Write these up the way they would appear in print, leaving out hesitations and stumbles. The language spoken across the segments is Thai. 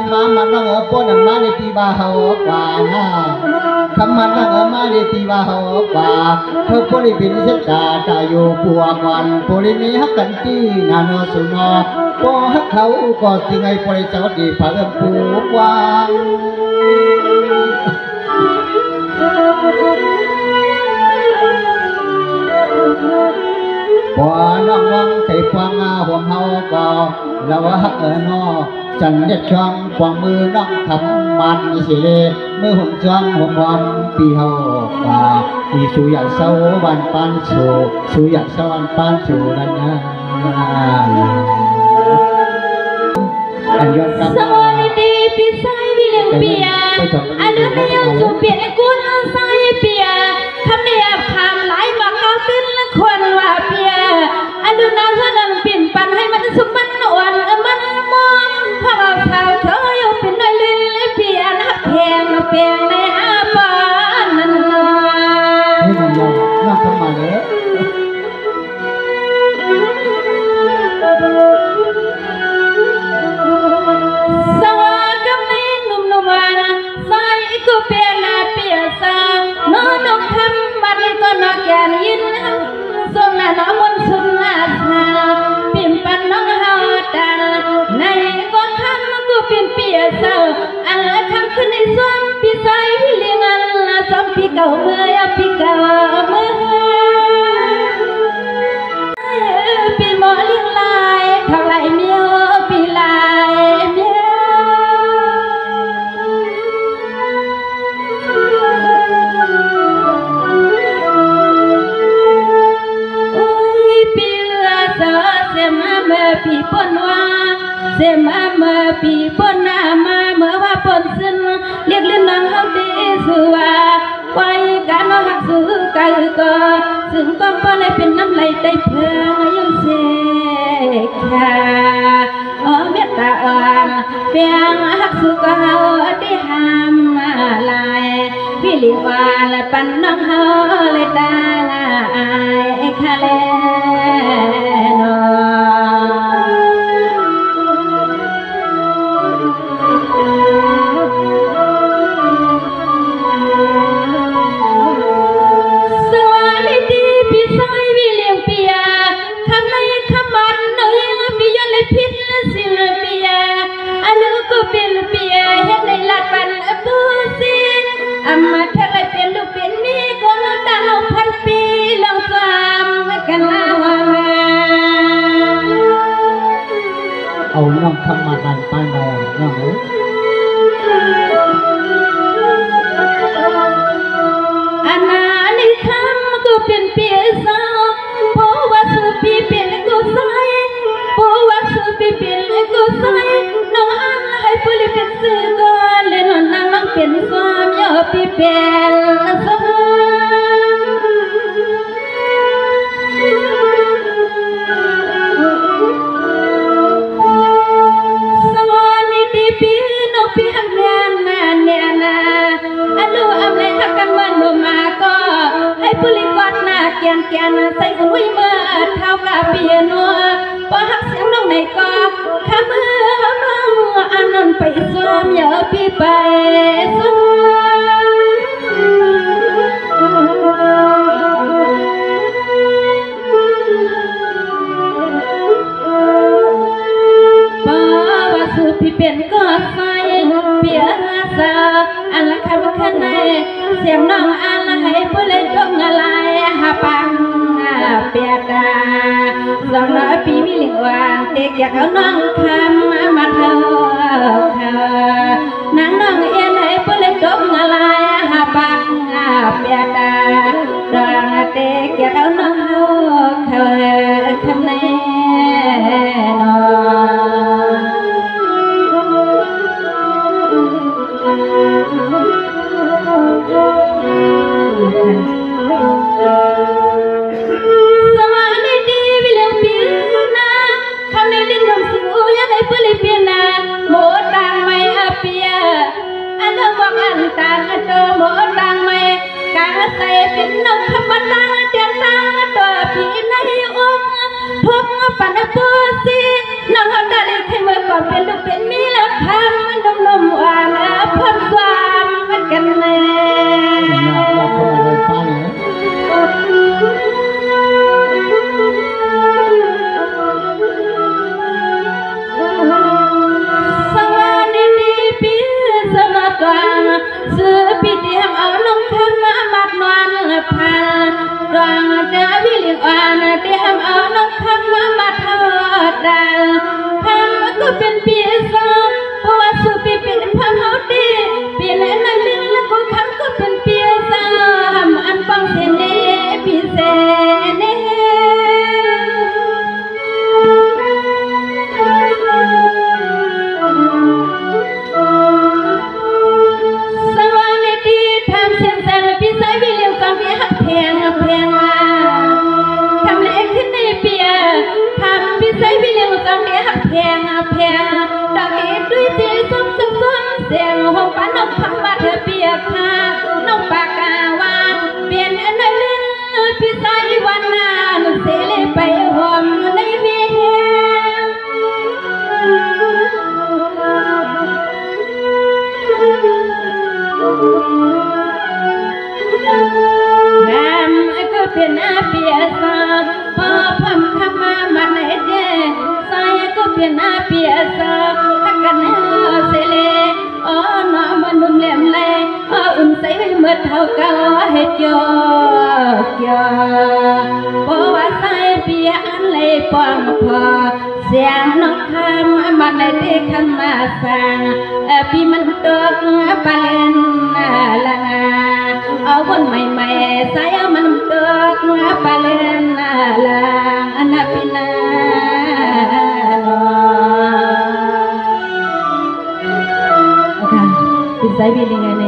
ำมามันน้องป้อนมาในปีบาเขากว่านะคำมันน้องมาในปีบาเขากว่าเพื่อผู้ริบินเสกาตาอยู่ปัววันผู้ริมีฮักกันที่นาโนสุนอพอฮักเขาก็สิ่งไอ้ผู้ริเจ้าดีพาเริ่มปูกว่างพอน้องวังไข่ฟางหัวเฮาก็เราฮักนอจันเด็ดช่องฟองมือน้องทำมันสิเลมือหุ่นช่องหัวมันปีเฮาป่าปีสูอยากเศร้าวันปานสูอยากเศร้าวันปานสูนั่นนะอันยอดกับสวัสดีพี่ชายพี่เลี้ยงเปียอันนี้ไม่ยังสูเปียกุนสายเปียคำเนียบคำไหลมาเอาขึ้นละคนว่าเปียอันดูน้ำเท่านั้นปิ่นปันให้มันสุมันอ่อนมันมองพอเราเท้าเธออยู่เป็นน้อยลิ้นเปียนักเพลงมาเปียในอาปานนั่นนี่มันยังน่าทำมาเลยสวัสดีหนุ่มๆมาใส่กูเปียนาเปียสาวน้องทำบัดนี้ก็นอกแกนยินส่งหน้าน้องมนต์สุนหน้าสาปิ่นปันน้องเฮาดันในก็คำกูปิ่นเปียสาวอันละคำขึ้นในซ้อมพี่ใส่พี่เลี้ยงอันละซ้อมพี่เก่าเมื่อพี่เก่าเมื่อพี่หมอเลี้ยงลายเท่าไรเมียวพี่ลายเมียวปีปนว่าเสมาเมื่อปีปนหน้ามาเมื่อว่าปนซึ่งเรียกเรื่องน้องเขาดีสัวไว้การน้องหักสู้กันก็ซึ่งก็พอได้เป็นน้ำไหลได้เพื่อยุ่งเสกค่ะเมตตาอ่อนเพียงหักสู้ก็เขาได้ห้ามลายพี่ลิวาและปันน้องเขาเลยตาอายค่ะแล้วมาเธอเลยเป็นลูกเป็นนี่ก็น้องดาวพันปีลองซ้ำกันลาวเอาน้องคำมาดันป้ายมาน้องเอ้ยอันนี้คำก็เป็นเปียสาวเพราะว่าสุปีเป็นกูใส่เพราะว่าสุปีเป็นกูใส่น้องอันให้ผู้เลี้ยงซื้อก่อนเลยน้องนางน้องเป็นความยอดปีเป็นสาวสวัสดีพี่น้องพี่ฮักแน่นะอันดูอำเลยทักกันเหมือนหนูมาก็ให้ผู้เลี้ยงกอดหน้าแกนใส่อุ้ยเมื่อเท่ากับเปียโนพอหักเสียงน้องในก็ข้ามืออันนั้นไปซ้อมอย่าพี่ไปซ้อมป้าว่าสุพี่เป็นก็ไฟเปียสาอันละคำขันในเสียงน้องอันละให้ผู้เล่นจงอะไรหาปังเปียดาสองน้อยปีมีเหลือเด็กอยากเอาน้องคำมาเธอนั่งน้องเอ็นให้ผู้เล่นจงอะไรหาปังเปียดาดองเด็กอยากเอาน้องเขาคำในนอสวัสดีวิลเปียนาคำในลิ้นน้องสูยังให้ผู้เลี้ยงเปียนาโมตังไม่เปียอันเดิมบอกอันต่างตัวโมตังไม่การใส่เป็นน้องธรรมดาเตียงตังตัวพี่ในองค์พบปันปูซีน้องเขาได้ให้เมื่อก่อนเป็นลูกเป็นมีแล้วทำ เตรียมเอาน้องคำมาทอดดังคำก็เป็นเปียซอเพราะว่าสุปีเป็นพระเฮาดีเปียและนายลิงแล้วก็คำก็เป็นเปียซออันปังเสนพิเศษแพงดอกเอ็ดด้วยใจส้มเสียงห้องป้าน้องคำว่าเธอเปียกค่ะน้องปากกาวาเปลี่ยนอันไหนเล่นพี่สายวันนาหนุ่มเสเลไปหอมในเมียงามก็เป็นอาเปียสาพอพำคำมาในเดก็เปลี่ยนหน้าเปียสาฮักกันเสเลอ๋อน้อมันนุ่มแหลมเลยอุ่นใสเมื่อเท่ากันเฮ็ดยอกยอเพราะว่าสายเปียอันเลยปองพอเสียงน้องคำมาในเด็กคำมาฟังพี่มันดอกปาเลนละเอาวนใหม่ๆสายมันดอกปาเลนละอันนั้นพี่นาใส่บีลิงไงใน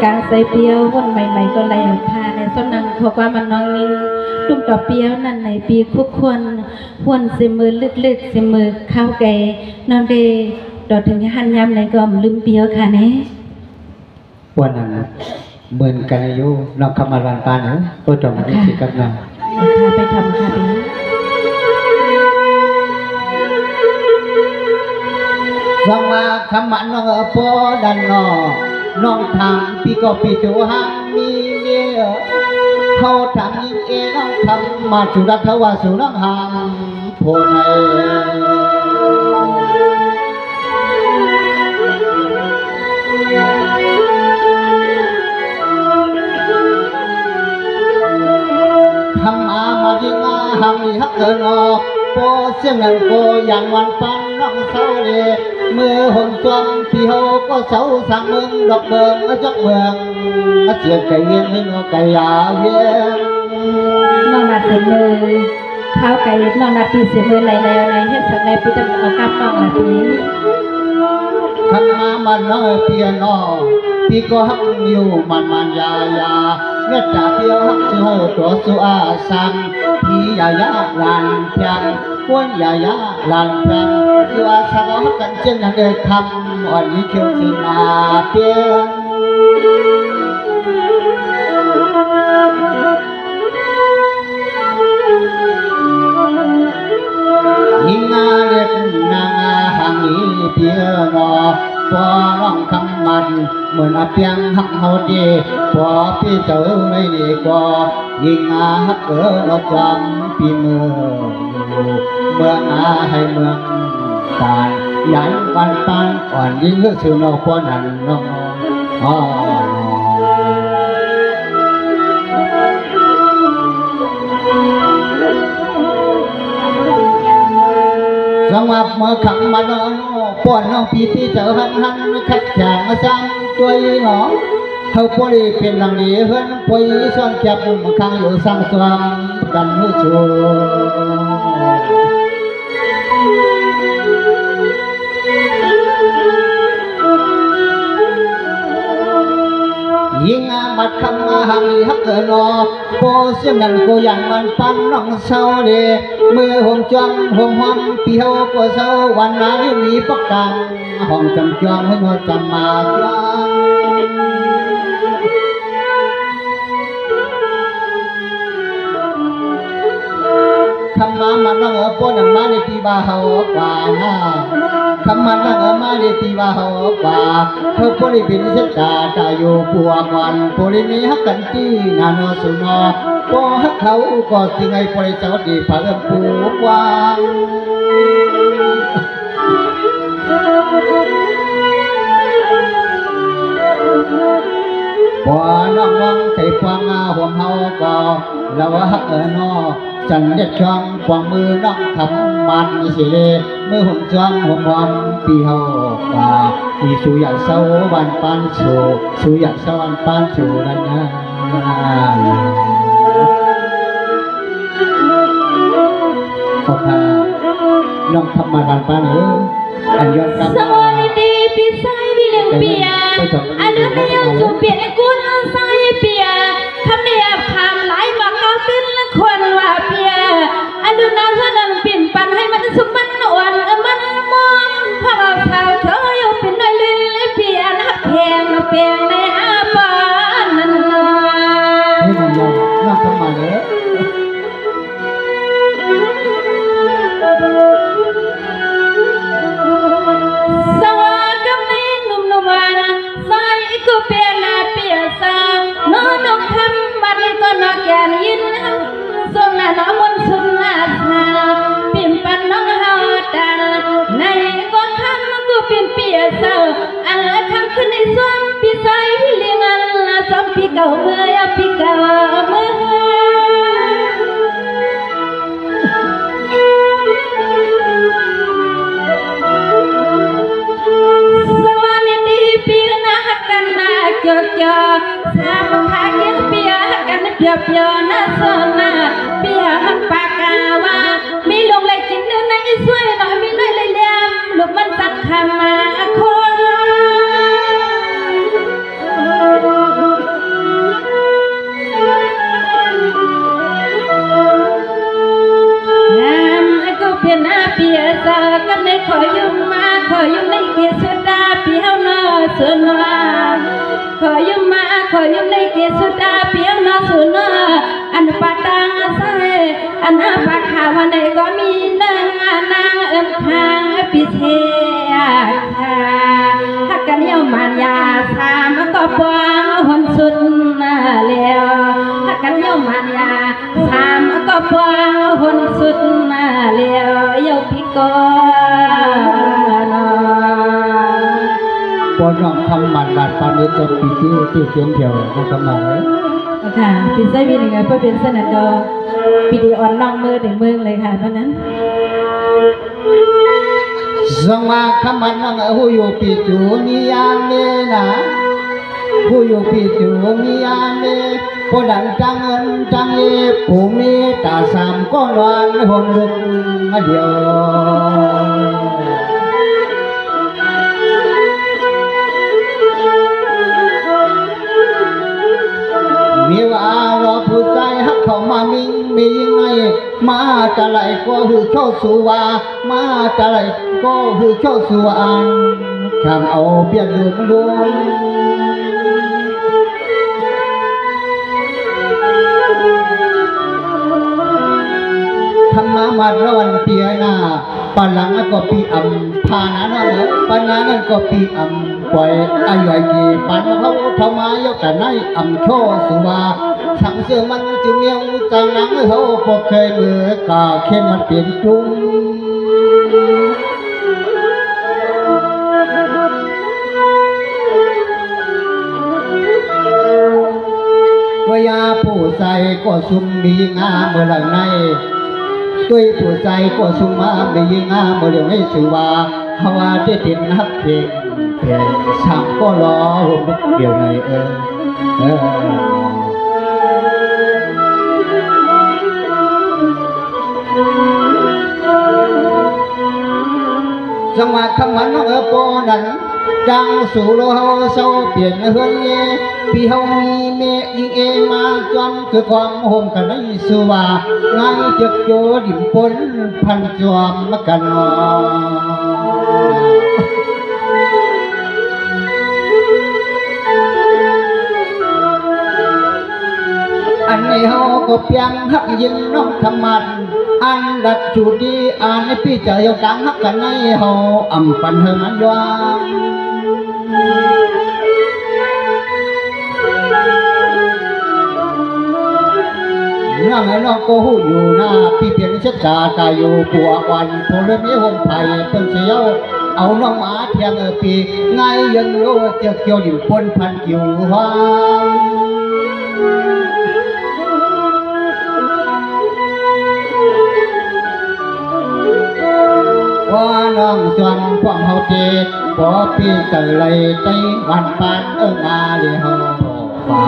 การใส่เปียววนใหม่ๆก็ไหลออกมาในส้นนังขอความมันน้องลิงตุ้มต่อเปียวนั่นในปีคุกควรวนเสมือลึกๆเสมือข้าวไก่นอนเดดอถึงหันยำในก็ลืมเปียวค่ะเนี่ยวันนั้นเหมือนกันอายุน้องคำมาวันปานเหรอก็จำไม่ผิดกันนะไปทำค่ะพี่ฟังมาคำมันน้องปอดันน้องทำพี่ก็พี่จูหังมีเดียเขาทำยิ่งน้องทำมาจุรัตว่าสุนังหังโพนัยทำมายิ่งหังมีฮักเกินโปเสียงนั้นโปอย่างวันปันน้องเศร้าเดเมื่อหงจอมพี่เฮาก็เศร้าสั่งเมืองดอกเบิงจักเมืองเสียงไก่เวียนให้น้องไก่ยาเวียนน้องนัดเสมอข้าวไก่น้องนัดปีเสมอไหลอะไรเฮ็ดสักในปีต้องเอากลับน้องนัดปีทำมามันน้อยเพียนอพี่ก็ฮักอยู่มันยายาเมื่อจากเพียวฮักสู้ตัวสู้อาสังพี่ยายาลานเพียงควนยายาลานเพียงสู้อาสังฮักกันเช่นนั้นเดินคำอ่อนยิ่งเขียวสินาเพียงยิ่งอาเล็กนางหังนี้เพียงพอน้องคำมันเหมือนเพียงหักเฮาดีพอพี่เจอไม่ดีก็ยิ่งหักเราจำปีเมื่องให้เมืองการยันปันอ่อนยิ่งสื่อน้องพอนั้นน้องสำหรับเมื่อขังมาโนป้อนน้องพี่ที่เจอหันขัดแข่งมาซ้ำตัวยี่หนอเขาปลีเป็นหลังนี้เฮือนปลีซ่อนแคบมุมข้างอยู่สังสวมกันหูชูยิ่งมัดคำมาหังฮักนอโปเสียงนั้นก็ยังมันปันน้องเศร้าเดมือห่มจองห่มหอมปีเฮาก็เศร้าวันนั้นยังมีปักตังห้องจำจองให้หมดจำมาจังคำมามันนั่งปนมาในปีบาเฮากว่านะคำมันนั่งมาในปีบาเฮากว่าเธอปริเป็นเสตาตาโยปัวมันปริมีฮักกันตีนาโนสุนอพอฮักเขาก็สิ่งไอ้ปริจวัดดีพาเริ่มปูกวางพอน้องวังใจฟังหัวเฮาก็ เราฮักนอจันเด็ดช่องควงมือน้องทำมันสิเลมือหุ่นช่องหัวมอมปีเฮาป่าปีสูอยากเศร้าวันปานสูอยากเศร้าวันปานสูนั่นนะขอพาน้องทำมาวันปานอันย้อนกลับ สวัสดีพี่สายพี่เลี้ยงเปียอันนี้ยังสูบเปียกุนสายเปียคำเดียบคำหลายว่าเขาเป็นละคนว่าเปียอันดูน่าสนันปิ่นปันให้มันสุมันอ่อนมันมองพอเราเท่าเธออยู่เป็นน้อยลิ้นเปียนักเพลงเปียในอาปานนั่นเลย ให้มันยาวน้องทำมาเลยสวัสดีนุ่มๆวันสายก็เปียนาเปียสามน้องทำบัดก็นอกแกนยินส่งหน้าน้องมนสุนหน้าทาปิ่มปันน้องเฮาดันในก็คำก็เป็นเปียเศร้าอันละคำขึ้นในส่วนพี่สายเลี้ยงอันละสองพี่เก่าเมื่อพี่เก่าเมื่อเกี่ยวสามขาเกี่ยวเปียกันเปียน่าสนาเปียหักปากกาวามีลงเลยกินเนื้อในสวยหน่อยมีน้อยเลยเลี้ยมลูกมันสักขามาคนงามก็เพียนอาเปียสากันในขอยุ่งมาขอยุ่งในเกียรสุดาเปียวนอสวนว่าขอยุ่มในเกสุดาเปียวนอสุนอันปาตังใส่อันอาปากขาวในก็มีนางเอิมคางปิเทค่ะถ้ากันเยี่ยมมันยาสามก็ปวงหนสุดเลี้ยวถ้ากันเยี่ยมมันยาสามก็ปวงหนสุดเลี้ยวเยี่ยวพิกรปอนน้องทำมันบาดปานนี้จนปีที่เขียนเถียวน้องทำมาเลยค่ะปีไซวินยังไงเพื่อเป็นสนัดดอปีดีอ่อนน้องมือถึงเมืองเลยค่ะเพราะนั้นสมาคมันน้องหูอยู่ปีจูมียามเนนะหูอยู่ปีจูมียามเนพอดันจังเงินจังเอผู้มีตาสามก้อนวันหงลุกมาเดียวมีว่าเราผู้ใจฮักเขามามียังไงมาจะไหลก็หือเข้าสู่ว่ามาจะไหลก็หือเข้าสู่อันทำเอาเบียดดูมันดูทำมามาร้อนเปียหน้าปันหลังก็ปีอ่ำพานานั่นปันนั้นก็ปีอ่ำปล่อยอายุกี่ปันเขาทำมายกแต่ในอ่ำโชสุวาสังเสือมันจึงเมียวจังนังเขาพบเคยมือกาเข้มมันเปลี่ยนจุ้งวายาผู้ใส่ก็ซุ่มมีงาเมื่อหลังในด้วยผู้ใจก็สุมาไม่ยิงอาเมื่อเดี๋ยวให้สื่อว่าฮาวาที่ติดนักเพลงเพลงช่างก็รอเดี๋ยวในจังหวะคำมันน้องปอนั้นดังสู่โลเฮาเศร้าเปลี่ยนเฮือนเย่พี่เฮามีเมยิงเอมาจนคือความโฮมกันในสุวาไงเจ็บโจดิ่มปนพันจวมมากันนออันนี้เฮาก็เพียงฮักยินน้องธรรมัดอันดัดจุดีอันให้พี่เจอยกังฮักกันในเฮาอำปันเฮมันวาน้องไอ้น้องก็หูอยู่หน้าพี่เพียงเช็ดตาตาอยู่ปัววันพลเมียห่มไผ่เป็นเสียวเอาน้องหมาเทียงปีไงยังโลเจียวเกี่ยวดิ่มปนพันกิ่วหวาน จวนพวกเฮาเจบ่ปีเตอเลยใจวันปานมาเลยเฮาป่า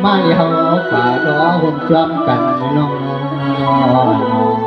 มาเลยเฮาป่ารอหุ่มจวมกันน้อง